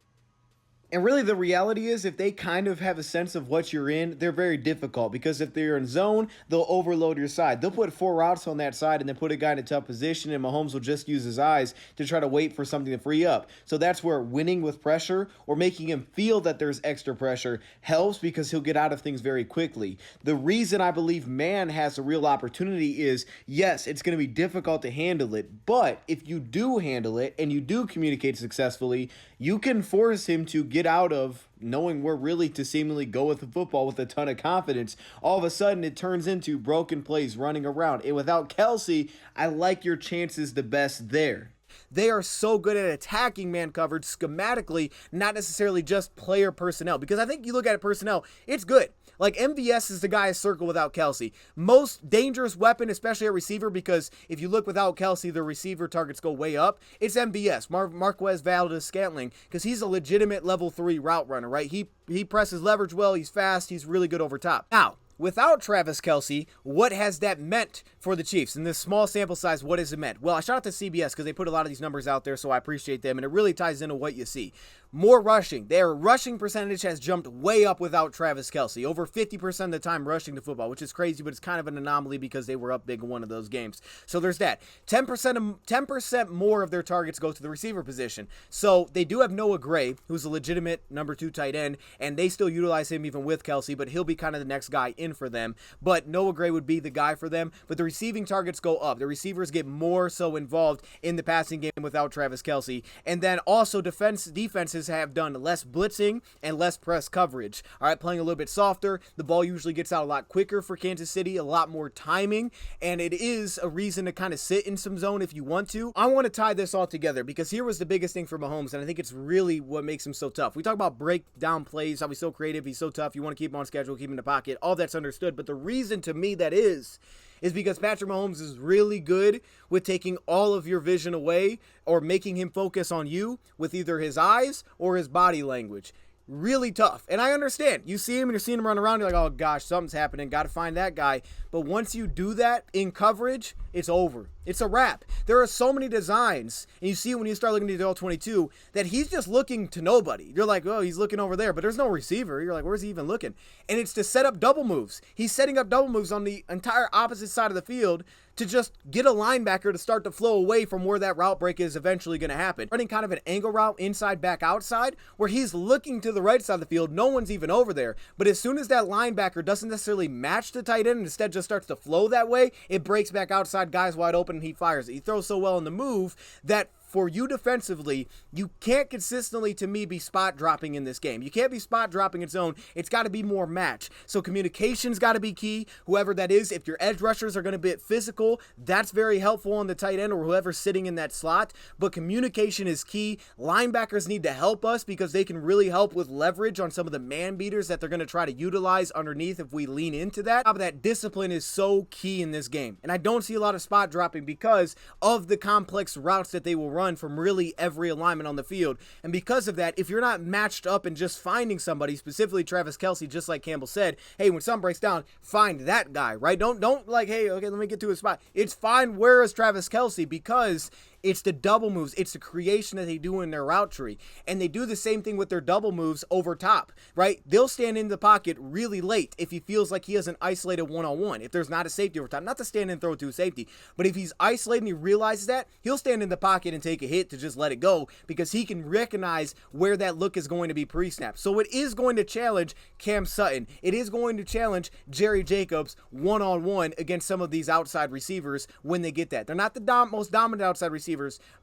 And really the reality is if they kind of have a sense of what you're in, they're very difficult, because if they're in zone, they'll overload your side. They'll put 4 routes on that side and then put a guy in a tough position, and Mahomes will just use his eyes to try to wait for something to free up. So that's where winning with pressure or making him feel that there's extra pressure helps, because he'll get out of things very quickly. The reason I believe man has a real opportunity is, yes, it's going to be difficult to handle it, but if you do handle it and you do communicate successfully, you can force him to get out of knowing where really to seemingly go with the football with a ton of confidence. All of a sudden, it turns into broken plays running around. And without Kelce, I like your chances the best there. They are so good at attacking man coverage schematically, not necessarily just player personnel. Because I think you look at it personnel, it's good. Like MVS is the guy I circle without Kelce. Most dangerous weapon, especially at receiver, because if you look without Kelce, the receiver targets go way up. It's MVS, Marquez Valdes-Scantling, because he's a legitimate level 3 route runner, right? He presses leverage well, he's fast, he's really good over top. Now, without Travis Kelce, what has that meant for the Chiefs? In this small sample size, what has it meant? Well, I shout out to CBS because they put a lot of these numbers out there, so I appreciate them, and it really ties into what you see. More rushing. Their rushing percentage has jumped way up without Travis Kelce. Over 50% of the time rushing the football, which is crazy, but it's kind of an anomaly because they were up big in one of those games. So there's that. 10% more of their targets go to the receiver position. So they do have Noah Gray, who's a legitimate number 2 tight end, and they still utilize him even with Kelce, but he'll be kind of the next guy in for them. But Noah Gray would be the guy for them. But the receiving targets go up. The receivers get more so involved in the passing game without Travis Kelce. And then also defenses have done less blitzing and less press coverage. All right, playing a little bit softer. The ball usually gets out a lot quicker for Kansas City, a lot more timing, and it is a reason to kind of sit in some zone if you want to. I want to tie this all together because here was the biggest thing for Mahomes, and I think it's really what makes him so tough. We talk about breakdown plays, how he's so creative, he's so tough, you want to keep him on schedule, keep him in the pocket, all that's understood, but the reason to me that is because Patrick Mahomes is really good with taking all of your vision away or making him focus on you with either his eyes or his body language. Really tough. And I understand. You see him and you're seeing him run around, you're like, oh gosh, something's happening, got to find that guy. But once you do that in coverage, it's over. It's a wrap. There are so many designs, and you see when you start looking at the all-22, that he's just looking to nobody. You're like, oh, he's looking over there, but there's no receiver. You're like, where's he even looking? And it's to set up double moves. He's setting up double moves on the entire opposite side of the field to just get a linebacker to start to flow away from where that route break is eventually going to happen. Running kind of an angle route inside, back, outside, where he's looking to the right side of the field. No one's even over there. But as soon as that linebacker doesn't necessarily match the tight end and instead just starts to flow that way, it breaks back outside, guys wide open, and he fires it. He throws so well in the move that for you defensively, you can't consistently, to me, be spot dropping in this game. You can't be spot dropping in zone. It's got to be more match. So communication's got to be key, whoever that is. If your edge rushers are going to be physical, that's very helpful on the tight end or whoever's sitting in that slot. But communication is key. Linebackers need to help us because they can really help with leverage on some of the man beaters that they're going to try to utilize underneath if we lean into that. That discipline is so key in this game. And I don't see a lot of spot dropping because of the complex routes that they will run from really every alignment on the field. And because of that, if you're not matched up and just finding somebody, specifically Travis Kelce, just like Campbell said, hey, when something breaks down, find that guy, right? Don't like, hey, okay, let me get to a spot. It's fine, where is Travis Kelce? Because it's the double moves. It's the creation that they do in their route tree. And they do the same thing with their double moves over top, right? They'll stand in the pocket really late if he feels like he has an isolated one-on-one. If there's not a safety over top, not to stand and throw to a safety, but if he's isolated and he realizes that, he'll stand in the pocket and take a hit to just let it go because he can recognize where that look is going to be pre-snap. So it is going to challenge Cam Sutton. It is going to challenge Jerry Jacobs one-on-one against some of these outside receivers when they get that. They're not the most dominant outside receivers,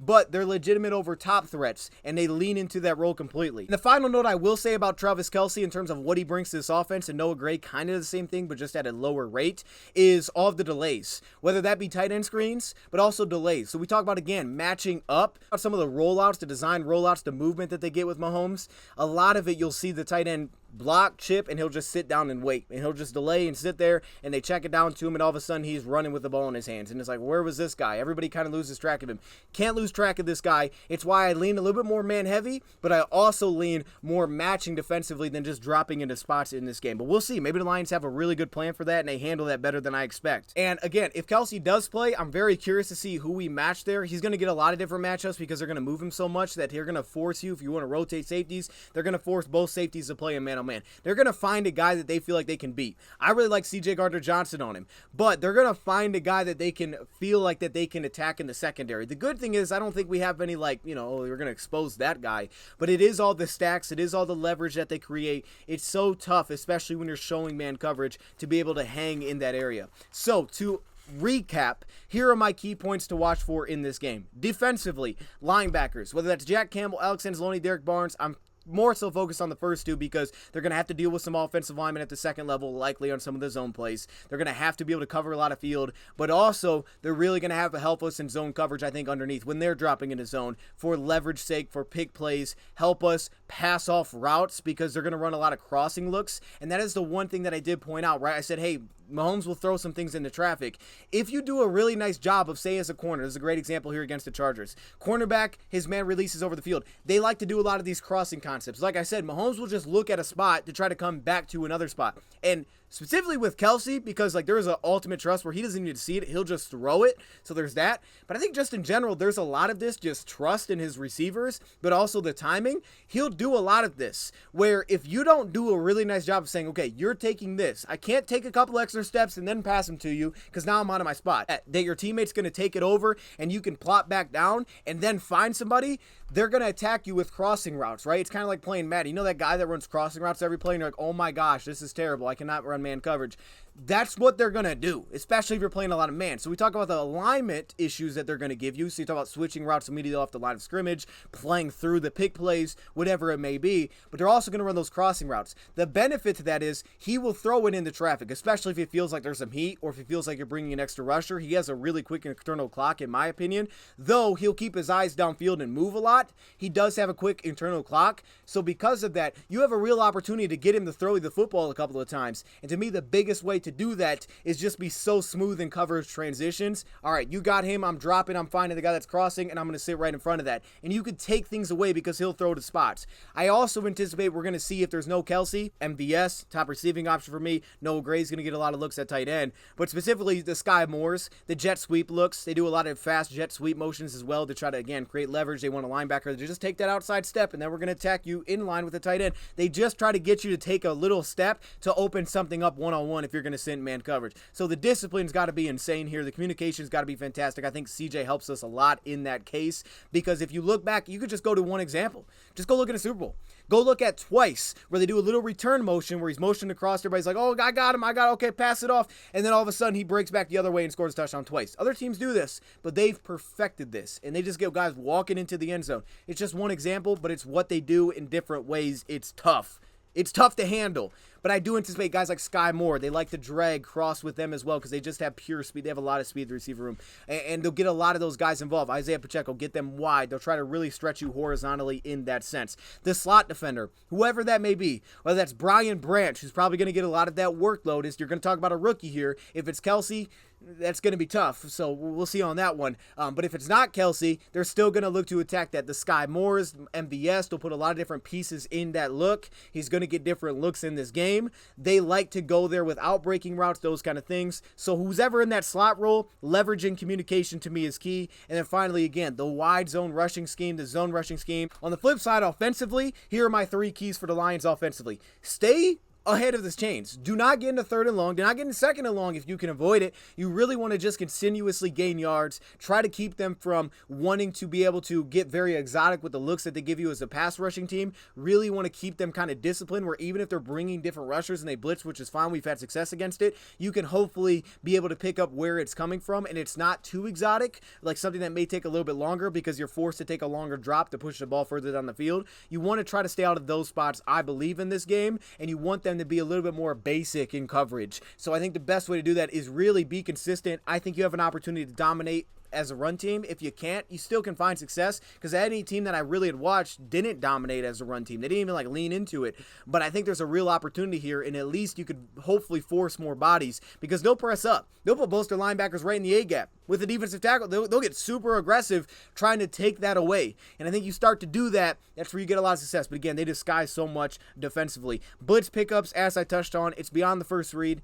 but they're legitimate over top threats, and they lean into that role completely. And the final note I will say about Travis Kelce in terms of what he brings to this offense, and Noah Gray, kind of the same thing, but just at a lower rate, is all of the delays, whether that be tight end screens, but also delays. So we talk about, again, matching up some of the rollouts, the design rollouts, the movement that they get with Mahomes. A lot of it, you'll see the tight end block, chip, and he'll just sit down and wait. And he'll just delay and sit there, and they check it down to him, and all of a sudden he's running with the ball in his hands. And it's like, where was this guy? Everybody kind of loses track of him. Can't lose track of this guy. It's why I lean a little bit more man-heavy, but I also lean more matching defensively than just dropping into spots in this game. But we'll see. Maybe the Lions have a really good plan for that, and they handle that better than I expect. And again, if Kelce does play, I'm very curious to see who we match there. He's going to get a lot of different matchups because they're going to move him so much that they're going to force you, if you want to rotate safeties, they're going to force both safeties to play a man-on-man. They're going to find a guy that they feel like they can beat. I really like C.J. Gardner-Johnson on him, but they're going to find a guy that they can feel like that they can attack in the secondary. The good thing is I don't think we have any like, you know, we're going to expose that guy, but it is all the stacks, it is all the leverage that they create. It's so tough, especially when you're showing man coverage, to be able to hang in that area. So to recap, here are my key points to watch for in this game. Defensively, linebackers, whether that's Jack Campbell, Alex Anzalone, Derek Barnes, I'm more so focused on the first two because they're going to have to deal with some offensive linemen at the second level, likely on some of the zone plays. They're going to have to be able to cover a lot of field, but also they're really going to have to help us in zone coverage, I think, underneath when they're dropping into zone for leverage sake, for pick plays, help us pass off routes because they're going to run a lot of crossing looks. And that is the one thing that I did point out, right? I said, hey, Mahomes will throw some things into traffic. If you do a really nice job of, say, as a corner, this is a great example here against the Chargers. Cornerback, his man releases over the field. They like to do a lot of these crossing concepts. Like I said, Mahomes will just look at a spot to try to come back to another spot. And specifically with Kelce, because like there is an ultimate trust where he doesn't need to see it, he'll just throw it. So there's that. But I think just in general, there's a lot of this just trust in his receivers, but also the timing. He'll do a lot of this where if you don't do a really nice job of saying, okay, you're taking this, I can't take a couple extra steps and then pass them to you because now I'm out of my spot. That your teammate's going to take it over and you can plop back down and then find somebody, they're going to attack you with crossing routes, right? It's kind of like playing Madden. You know that guy that runs crossing routes every play and you're like, oh my gosh, this is terrible. I cannot run man coverage. That's what they're going to do, especially if you're playing a lot of man. So we talk about the alignment issues that they're going to give you. So you talk about switching routes immediately off the line of scrimmage, playing through the pick plays, whatever it may be. But they're also going to run those crossing routes. The benefit to that is he will throw it into traffic, especially if he feels like there's some heat or if he feels like you're bringing an extra rusher. He has a really quick internal clock, in my opinion. Though he'll keep his eyes downfield and move a lot, he does have a quick internal clock. So because of that, you have a real opportunity to get him to throw the football a couple of times. And to me, the biggest way to do that is just be so smooth in coverage transitions. All right, you got him, I'm dropping, I'm finding the guy that's crossing, and I'm going to sit right in front of that. And you could take things away because he'll throw to spots. I also anticipate we're going to see if there's no Kelce, MVS, top receiving option for me. Noah Gray's going to get a lot of looks at tight end. But specifically the Sky Moores, the jet sweep looks. They do a lot of fast jet sweep motions as well to try to, again, create leverage. They want a linebacker to just take that outside step, and then we're going to attack you in line with the tight end. They just try to get you to take a little step to open something up one-on-one if you're going to send man coverage. So the discipline's got to be insane here. The communication's got to be fantastic. I think CJ helps us a lot in that case because if you look back, you could just go to one example. Just go look at a Super Bowl. Go look at twice where they do a little return motion where he's motioned across. Everybody's like, oh, I got him. Okay, pass it off. And then all of a sudden he breaks back the other way and scores a touchdown twice. Other teams do this, but they've perfected this. And they just get guys walking into the end zone. It's just one example, but it's what they do in different ways. It's tough. It's tough to handle, but I do anticipate guys like Sky Moore. They like to drag cross with them as well because they just have pure speed. They have a lot of speed in the receiver room, and they'll get a lot of those guys involved. Isaiah Pacheco, get them wide. They'll try to really stretch you horizontally in that sense. The slot defender, whoever that may be, whether that's Brian Branch, who's probably going to get a lot of that workload. You're going to talk about a rookie here. If it's Kelce, that's going to be tough, so we'll see on that one. But if it's not Kelce, they're still going to look to attack that. The Sky Moores, MVS, they'll put a lot of different pieces in that look. He's going to get different looks in this game. They like to go there without breaking routes, those kind of things. So who's ever in that slot role, leveraging communication to me is key. And then finally, again, the wide zone rushing scheme, the zone rushing scheme. On the flip side, offensively, here are my 3 keys for the Lions offensively. Stay ahead of this chains. Do not get into third and long. Do not get into second and long if you can avoid it. You really want to just continuously gain yards. Try to keep them from wanting to be able to get very exotic with the looks that they give you as a pass rushing team. Really want to keep them kind of disciplined where even if they're bringing different rushers and they blitz, which is fine, we've had success against it, you can hopefully be able to pick up where it's coming from and it's not too exotic, like something that may take a little bit longer because you're forced to take a longer drop to push the ball further down the field. You want to try to stay out of those spots, I believe, in this game, and you want them to be a little bit more basic in coverage. So I think the best way to do that is really be consistent. I think you have an opportunity to dominate as a run team. If you can't, you still can find success, because any team that I really had watched didn't dominate as a run team. They didn't even like lean into it. But I think there's a real opportunity here, and at least you could hopefully force more bodies, because they'll press up. They'll put both their linebackers right in the A gap. With the defensive tackle, they'll get super aggressive trying to take that away. And I think you start to do that, that's where you get a lot of success. But again, they disguise so much defensively. Blitz pickups, as I touched on, it's beyond the first read.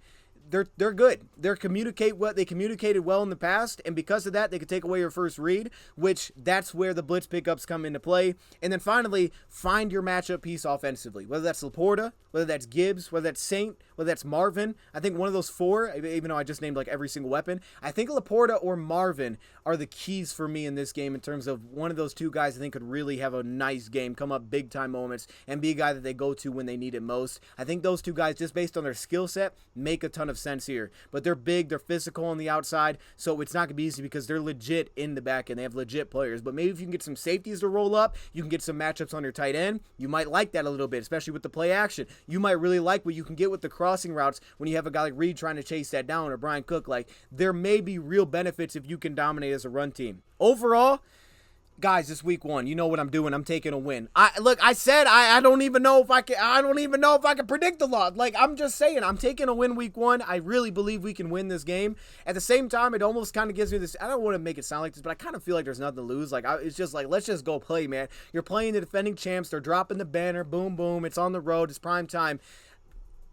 They're good. They communicated well in the past, and because of that, they could take away your first read, which that's where the blitz pickups come into play. And then finally, find your matchup piece offensively, whether that's Laporta, whether that's Gibbs, whether that's Saint, whether that's Marvin. I think one of those four, even though I just named like every single weapon, I think Laporta or Marvin are the keys for me in this game in terms of one of those two guys I think could really have a nice game, come up big time moments, and be a guy that they go to when they need it most. I think those two guys, just based on their skill set, make a ton of sense here. But they're big, they're physical on the outside, so it's not going to be easy because they're legit in the back end. They have legit players. But maybe if you can get some safeties to roll up, you can get some matchups on your tight end. You might like that a little bit, especially with the play action. You might really like what you can get with the crossing routes when you have a guy like Reed trying to chase that down, or Brian Cook. Like, there may be real benefits if you can dominate as a run team. Overall, guys, this week one, you know what I'm doing. I'm taking a win. I said I don't even know if I can predict the lot. Like, I'm just saying, I'm taking a win week one. I really believe we can win this game. At the same time, it almost kind of gives me this, I don't want to make it sound like this, but I kind of feel like there's nothing to lose. Like, it's just like, let's just go play, man. You're playing the defending champs. They're dropping the banner. Boom, boom. It's on the road. It's prime time.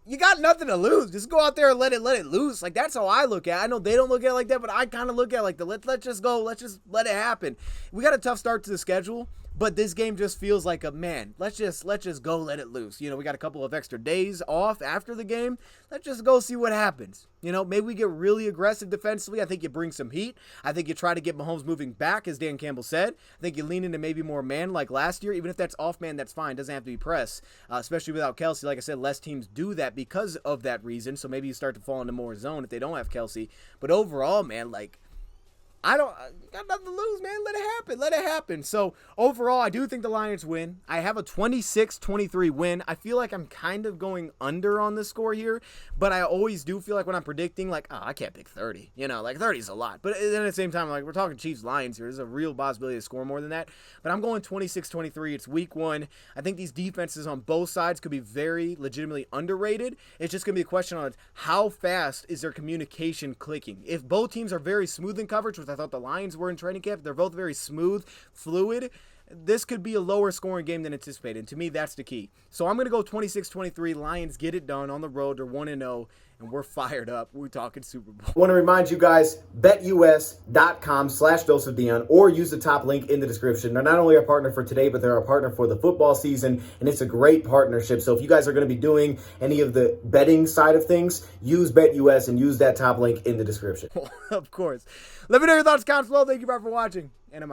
You got nothing to lose. Just go out there and let it loose. Like, that's how I look at it. I know they don't look at it like that, but I kind of look at it like let's just go. Let's just let it happen. We got a tough start to the schedule, but this game just feels like a, man, let's just go let it loose. You know, we got a couple of extra days off after the game. Let's just go see what happens. You know, maybe we get really aggressive defensively. I think you bring some heat. I think you try to get Mahomes moving back, as Dan Campbell said. I think you lean into maybe more man like last year. Even if that's off man, that's fine. Doesn't have to be press, especially without Kelce. Like I said, less teams do that because of that reason. So maybe you start to fall into more zone if they don't have Kelce. But overall, man, like, I got nothing to lose, man. Let it happen. Let it happen. So, overall, I do think the Lions win. I have a 26-23 win. I feel like I'm kind of going under on this score here, but I always do feel like when I'm predicting, like, oh, I can't pick 30. You know, like, 30 is a lot. But then at the same time, like, we're talking Chiefs-Lions here. There's a real possibility to score more than that. But I'm going 26-23. It's week one. I think these defenses on both sides could be very legitimately underrated. It's just going to be a question on how fast is their communication clicking. If both teams are very smooth in coverage, which I thought the Lions were in training camp, they're both very smooth, fluid, this could be a lower scoring game than anticipated. And to me, that's the key. So I'm going to go 26-23. Lions get it done on the road. They're 1-0, and we're fired up. We're talking Super Bowl. I want to remind you guys, betus.com/DoseOfDion, or use the top link in the description. They're not only our partner for today, but they're our partner for the football season, and it's a great partnership. So if you guys are going to be doing any of the betting side of things, use BetUS and use that top link in the description. Of course. Let me know your thoughts, comments below. Thank you for watching, and I'm out.